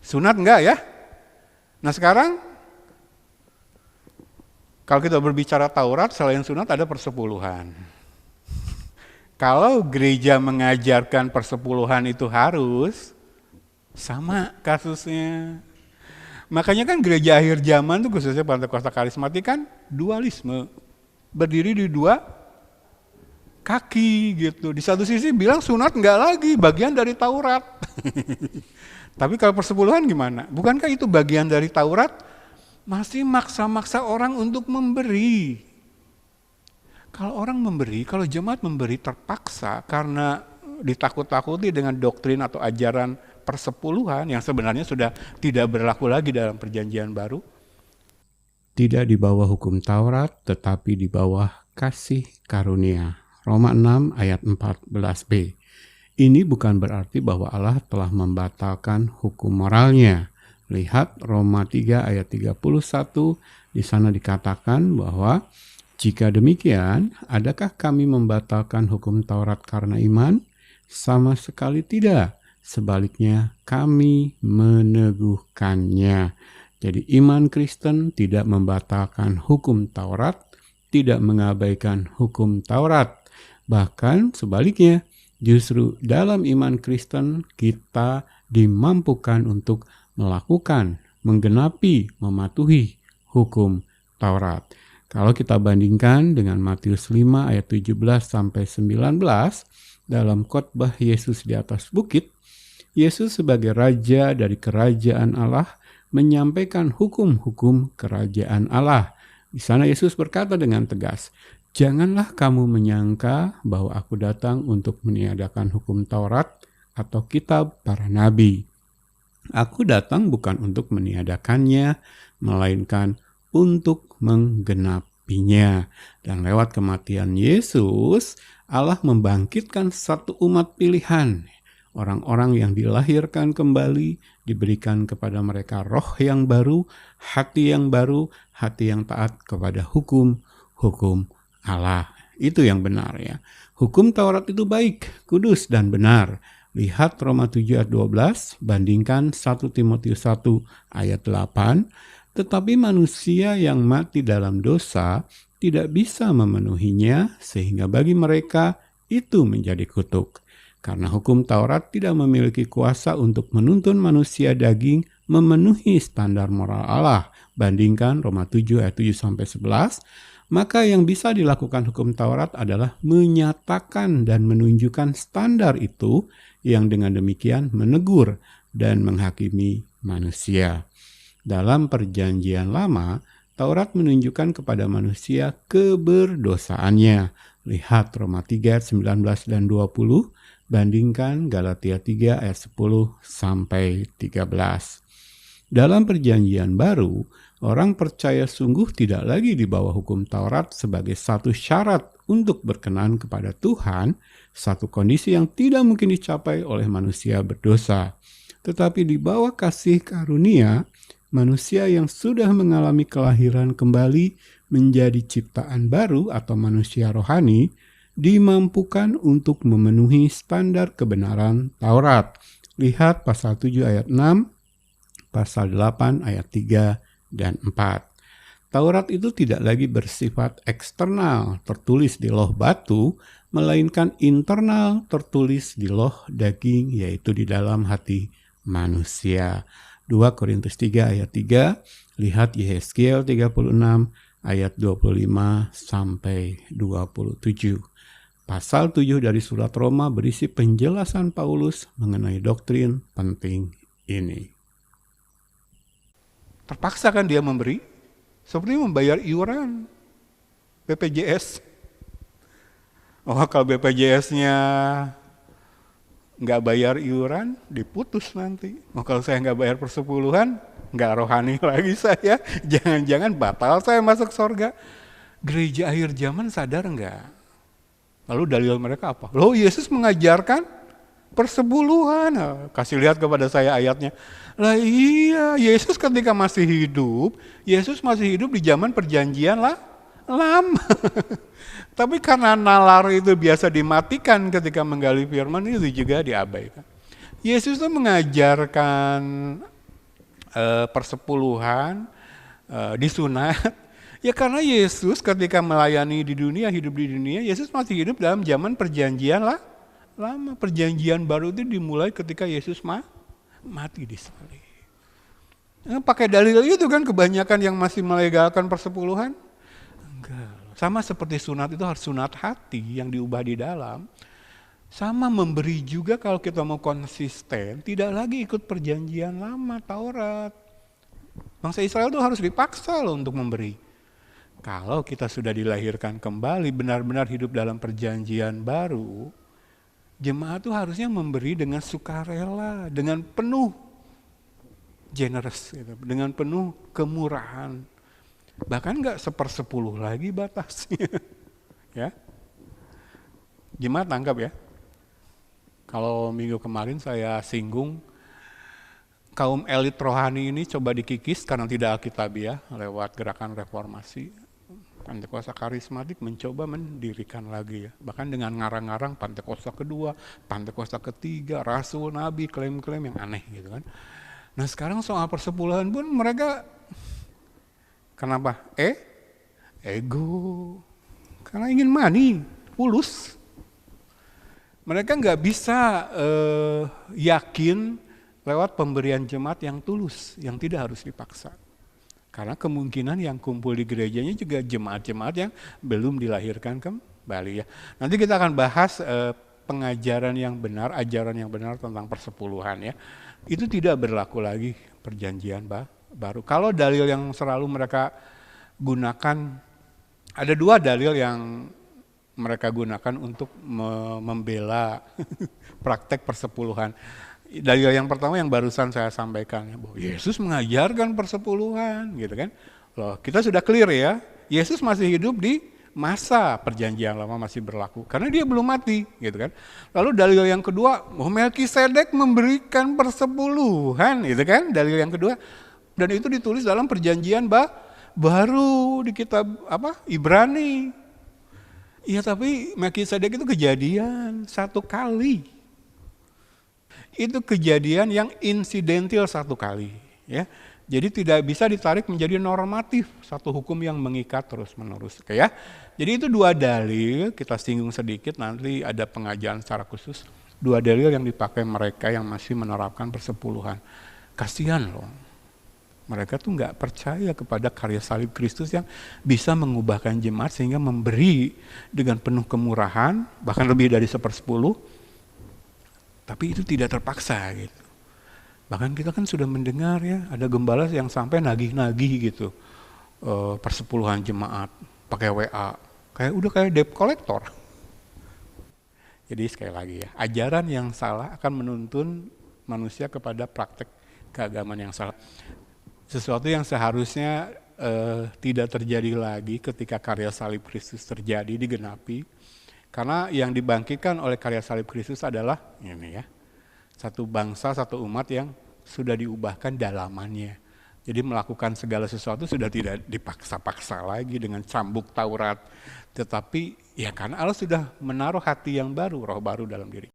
Sunat enggak ya? Nah sekarang kalau kita berbicara Taurat, selain sunat ada persepuluhan. Kalau gereja mengajarkan persepuluhan itu harus, sama kasusnya. Makanya kan gereja akhir zaman tuh khususnya Pentakosta Karismatik kan dualisme. Berdiri di dua kaki gitu. Di satu sisi bilang sunat enggak lagi, bagian dari Taurat. Tapi kalau persepuluhan gimana? Bukankah itu bagian dari Taurat? Masih maksa-maksa orang untuk memberi. Kalau orang memberi, kalau jemaat memberi terpaksa karena ditakut-takuti dengan doktrin atau ajaran persepuluhan yang sebenarnya sudah tidak berlaku lagi dalam perjanjian baru. Tidak di bawah hukum Taurat, tetapi di bawah kasih karunia. Roma 6 ayat 14b. Ini bukan berarti bahwa Allah telah membatalkan hukum moralnya. Lihat Roma 3 ayat 31, di sana dikatakan bahwa jika demikian, adakah kami membatalkan hukum Taurat karena iman? Sama sekali tidak. Sebaliknya, kami meneguhkannya. Jadi iman Kristen tidak membatalkan hukum Taurat, tidak mengabaikan hukum Taurat. Bahkan sebaliknya, justru dalam iman Kristen kita dimampukan untuk melakukan, menggenapi, mematuhi hukum Taurat. Kalau kita bandingkan dengan Matius 5 ayat 17 sampai 19 dalam khotbah Yesus di atas bukit, Yesus sebagai raja dari kerajaan Allah menyampaikan hukum-hukum kerajaan Allah. Di sana Yesus berkata dengan tegas, "Janganlah kamu menyangka bahwa aku datang untuk meniadakan hukum Taurat atau kitab para nabi. Aku datang bukan untuk meniadakannya, melainkan untuk menggenapinya." Dan lewat kematian Yesus, Allah membangkitkan satu umat pilihan. Orang-orang yang dilahirkan kembali, diberikan kepada mereka roh yang baru, hati yang taat kepada hukum Allah. Itu yang benar ya. Hukum Taurat itu baik, kudus dan benar. Lihat Roma 7 ayat 12, bandingkan 1 Timotius 1 ayat 8. Tetapi manusia yang mati dalam dosa tidak bisa memenuhinya, sehingga bagi mereka itu menjadi kutuk. Karena hukum Taurat tidak memiliki kuasa untuk menuntun manusia daging memenuhi standar moral Allah. Bandingkan Roma 7 ayat 7-11. Maka yang bisa dilakukan hukum Taurat adalah menyatakan dan menunjukkan standar itu, yang dengan demikian menegur dan menghakimi manusia. Dalam perjanjian lama, Taurat menunjukkan kepada manusia keberdosaannya. Lihat Roma 3 ayat 19 dan 20, bandingkan Galatia 3 ayat 10 sampai 13. Dalam perjanjian baru, orang percaya sungguh tidak lagi di bawah hukum Taurat sebagai satu syarat untuk berkenan kepada Tuhan, satu kondisi yang tidak mungkin dicapai oleh manusia berdosa. Tetapi di bawah kasih karunia, manusia yang sudah mengalami kelahiran kembali menjadi ciptaan baru atau manusia rohani, dimampukan untuk memenuhi standar kebenaran Taurat. Lihat pasal 7 ayat 6, pasal 8 ayat 3 dan 4. Taurat itu tidak lagi bersifat eksternal, tertulis di loh batu, melainkan internal, tertulis di loh daging, yaitu di dalam hati manusia. 2 Korintus 3 ayat 3, lihat Yehezkiel 36 ayat 25 sampai 27. Pasal 7 dari surat Roma berisi penjelasan Paulus mengenai doktrin penting ini. Terpaksa kan dia memberi, seperti membayar iuran BPJS. Oh, kalau BPJS-nya nggak bayar iuran, diputus nanti. Oh, kalau saya nggak bayar persepuluhan, nggak rohani lagi saya. Jangan-jangan batal saya masuk surga. Gereja akhir zaman sadar nggak? Lalu dalil mereka apa? Loh, Yesus mengajarkan persepuluhan. Kasih lihat kepada saya ayatnya. Lah iya, Yesus ketika masih hidup, Yesus masih hidup di zaman perjanjian lah lama. Tapi karena nalar itu biasa dimatikan ketika menggali firman, itu juga diabaikan. Yesus itu mengajarkan persepuluhan, disunat. Ya karena Yesus ketika melayani di dunia, hidup di dunia, Yesus masih hidup dalam zaman perjanjian lah. Lama. Perjanjian baru itu dimulai ketika Yesus mati di salib. Pakai dalil itu kan kebanyakan yang masih melegalkan persepuluhan. Enggak. Sama seperti sunat itu harus sunat hati yang diubah di dalam. Sama memberi juga kalau kita mau konsisten, tidak lagi ikut perjanjian lama, Taurat. Bangsa Israel itu harus dipaksa loh untuk memberi. Kalau kita sudah dilahirkan kembali, benar-benar hidup dalam perjanjian baru, jemaat itu harusnya memberi dengan sukarela, dengan penuh generous, gitu, dengan penuh kemurahan. Bahkan nggak 1/10 lagi batasnya. Ya, jemaat tangkap ya. Kalau minggu kemarin saya singgung, kaum elit rohani ini coba dikikis karena tidak alkitabiah lewat gerakan reformasi. Pantekosta karismatik mencoba mendirikan lagi ya. Bahkan dengan ngarang-ngarang Pantekosta kedua, Pantekosta ketiga, Rasul, Nabi, klaim-klaim yang aneh gitu kan. Nah sekarang soal persepuluhan pun mereka, kenapa? Ego. Karena ingin money, fulus. Mereka nggak bisa yakin lewat pemberian jemaat yang tulus, yang tidak harus dipaksa. Karena kemungkinan yang kumpul di gerejanya juga jemaat-jemaat yang belum dilahirkan kembali ya. Nanti kita akan bahas pengajaran yang benar, ajaran yang benar tentang persepuluhan ya. Itu tidak berlaku lagi perjanjian baru. Kalau dalil yang selalu mereka gunakan, ada 2 dalil yang mereka gunakan untuk membela praktek persepuluhan. Dalil yang pertama yang barusan saya sampaikan ya, bahwa Yesus mengajarkan persepuluhan gitu kan. Loh, kita sudah clear ya, Yesus masih hidup di masa perjanjian lama masih berlaku karena dia belum mati gitu kan. Lalu dalil yang kedua, Melkisedek memberikan persepuluhan gitu kan, dalil yang kedua, dan itu ditulis dalam perjanjian baru di kitab Ibrani. Iya, tapi Melkisedek itu kejadian 1 kali. Itu kejadian yang insidental 1 kali ya. Jadi tidak bisa ditarik menjadi normatif, satu hukum yang mengikat terus-menerus. Oke ya. Jadi itu 2 dalil, kita singgung sedikit, nanti ada pengajaran secara khusus. 2 dalil yang dipakai mereka yang masih menerapkan persepuluhan. Kasihan loh. Mereka tuh nggak percaya kepada karya salib Kristus yang bisa mengubahkan jemaat sehingga memberi dengan penuh kemurahan, bahkan lebih dari 1/10, tapi itu tidak terpaksa gitu. Bahkan kita kan sudah mendengar ya, ada gembala yang sampai nagih-nagih gitu, persepuluhan jemaat pakai WA, kayak debt collector. Jadi sekali lagi ya, ajaran yang salah akan menuntun manusia kepada praktek keagamaan yang salah. Sesuatu yang seharusnya tidak terjadi lagi ketika karya salib Kristus terjadi, digenapi. Karena yang dibangkitkan oleh karya salib Kristus adalah ini ya, satu bangsa, satu umat yang sudah diubahkan dalamannya. Jadi melakukan segala sesuatu sudah tidak dipaksa-paksa lagi dengan cambuk Taurat. Tetapi ya karena Allah sudah menaruh hati yang baru, roh baru dalam diri.